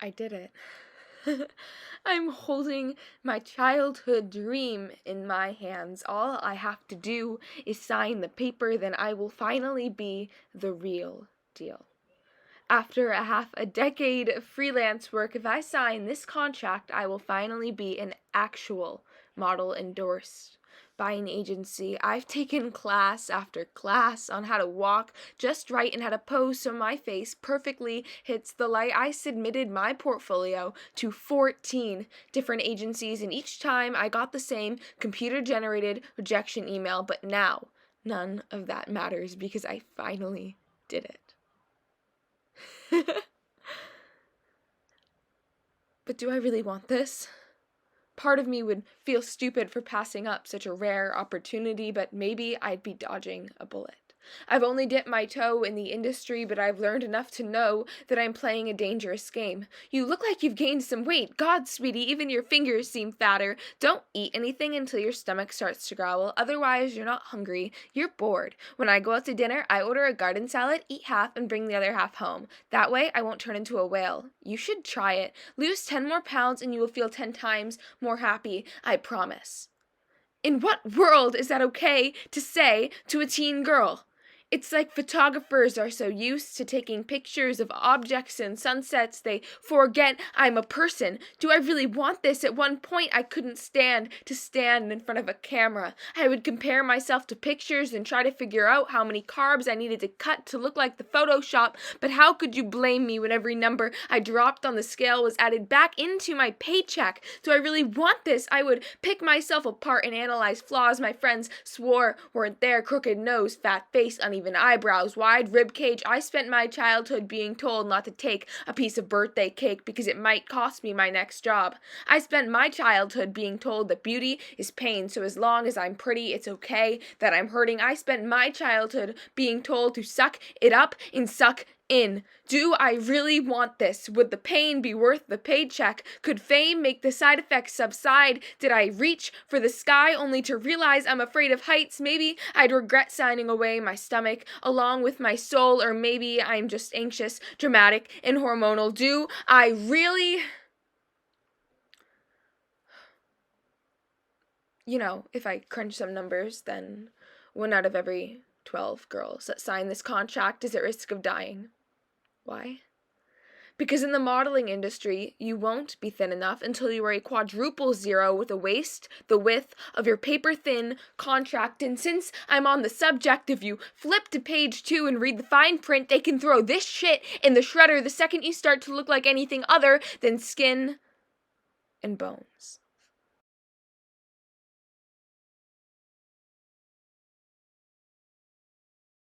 I did it. I'm holding my childhood dream in my hands. All I have to do is sign the paper, then I will finally be the real deal. After a decade of freelance work, if I sign this contract, I will finally be an actual model endorsed by an agency. I've taken class after class on how to walk just right and how to pose so my face perfectly hits the light. I submitted my portfolio to 14 different agencies, and each time I got the same computer-generated rejection email, but now none of that matters because I finally did it. But do I really want this? Part of me would feel stupid for passing up such a rare opportunity, but maybe I'd be dodging a bullet. I've only dipped my toe in the industry, but I've learned enough to know that I'm playing a dangerous game. You look like you've gained some weight. God, sweetie, even your fingers seem fatter. Don't eat anything until your stomach starts to growl. Otherwise, you're not hungry. You're bored. When I go out to dinner, I order a garden salad, eat half, and bring the other half home. That way, I won't turn into a whale. You should try it. Lose 10 more pounds and you will feel 10 times more happy. I promise. In what world is that okay to say to a teen girl? It's like photographers are so used to taking pictures of objects and sunsets, they forget I'm a person. Do I really want this? At one point, I couldn't stand to stand in front of a camera. I would compare myself to pictures and try to figure out how many carbs I needed to cut to look like the Photoshop, but how could you blame me when every number I dropped on the scale was added back into my paycheck? Do I really want this? I would pick myself apart and analyze flaws my friends swore weren't there: crooked nose, fat face, uneven eyebrows, wide rib cage. I spent my childhood being told not to take a piece of birthday cake because it might cost me my next job. I spent my childhood being told that beauty is pain, so as long as I'm pretty, it's okay that I'm hurting. I spent my childhood being told to suck it up and suck in. Do I really want this? Would the pain be worth the paycheck? Could fame make the side effects subside? Did I reach for the sky only to realize I'm afraid of heights? Maybe I'd regret signing away my stomach along with my soul, or maybe I'm just anxious, dramatic, and hormonal. Do I really? If I crunch some numbers, then 1 out of every 12 girls that sign this contract is at risk of dying. Why? Because in the modeling industry, you won't be thin enough until you are a quadruple zero with a waist the width of your paper-thin contract. And since I'm on the subject, if you flip to page 2 and read the fine print, they can throw this shit in the shredder the second you start to look like anything other than skin and bones.